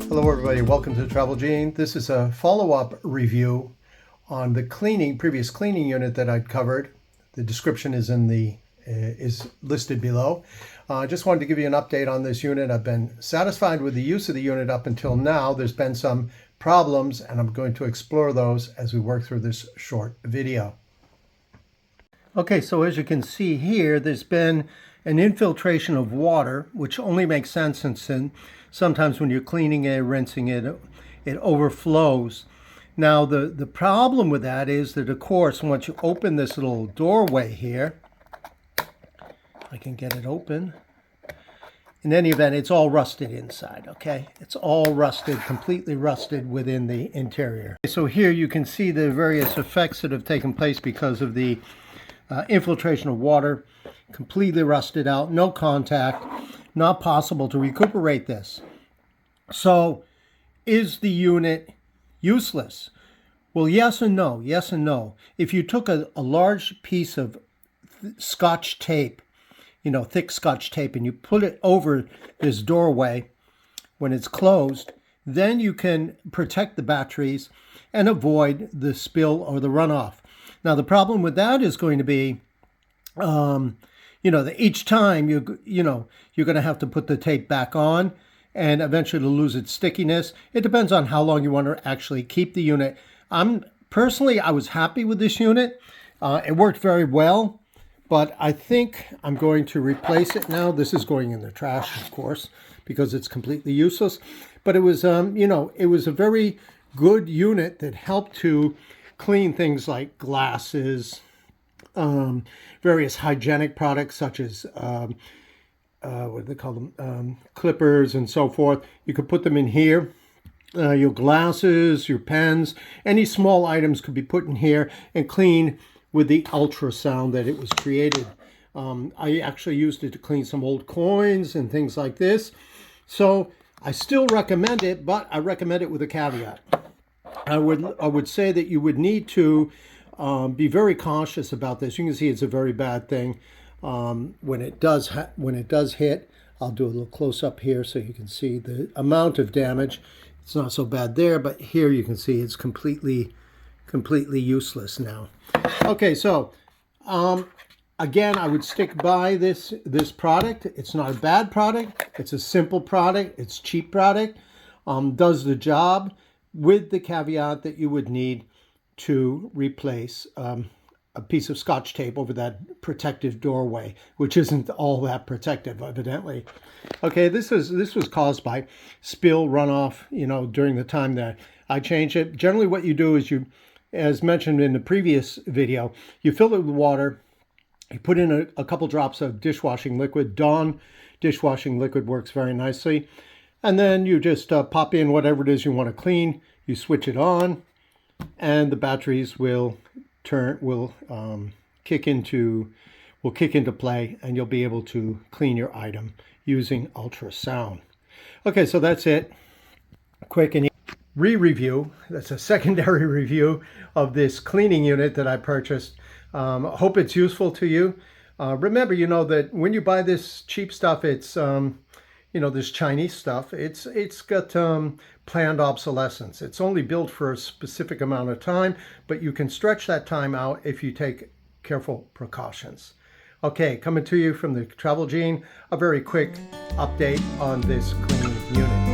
Hello everybody, welcome to Travel Gene. This is a follow-up review on the previous cleaning unit that I'd covered. The description is is listed below. I just wanted to give you an update on this unit. I've been satisfied with the use of the unit up until now. There's been some problems and I'm going to explore those as we work through this short video. Okay, so as you can see here, there's been an infiltration of water, which only makes sense since sometimes when you're cleaning it, rinsing it, it overflows. Now the problem with that is that, of course, once you open this little doorway here, I can get it open. In any event, it's all rusted inside, okay? It's all rusted, completely rusted within the interior. So here you can see the various effects that have taken place because of the infiltration of water, completely rusted out, no contact, not possible to recuperate this. So is the unit useless? Well, yes and no, yes and no. If you took a large piece of Scotch tape, thick Scotch tape, and you put it over this doorway when it's closed, then you can protect the batteries and avoid the spill or the runoff. Now, the problem with that is going to be, that each time you're going to have to put the tape back on and eventually lose its stickiness. It depends on how long you want to actually keep the unit. Personally, I was happy with this unit. It worked very well, but I think I'm going to replace it now. This is going in the trash, of course, because it's completely useless. But it was, it was a very good unit that helped to clean things like glasses, various hygienic products such as, what do they call them, clippers and so forth. You could put them in here. Your glasses, your pens, any small items could be put in here and clean with the ultrasound that it was created. I actually used it to clean some old coins and things like this. So I still recommend it, but I recommend it with a caveat. I would say that you would need to be very cautious about this. You can see it's a very bad thing. When it does hit, I'll do a little close up here so you can see the amount of damage. It's not so bad there, but here you can see it's completely useless now. Okay, so again, I would stick by this product. It's not a bad product. It's a simple product. It's a cheap product. Does the job, with the caveat that you would need to replace a piece of Scotch tape over that protective doorway, which isn't all that protective, evidently. Okay, this was caused by spill runoff, during the time that I changed it. Generally, what you do is you, as mentioned in the previous video, you fill it with water, you put in a couple drops of dishwashing liquid. Dawn dishwashing liquid works very nicely. And then you just pop in whatever it is you want to clean. You switch it on, and the batteries will kick into play, and you'll be able to clean your item using ultrasound. Okay, so that's it. Quick and re-review. That's a secondary review of this cleaning unit that I purchased. Hope it's useful to you. Remember, that when you buy this cheap stuff, it's this Chinese stuff, it's got planned obsolescence. It's only built for a specific amount of time, but you can stretch that time out if you take careful precautions. Okay, coming to you from the Travel Gene, a very quick update on this cleaning unit.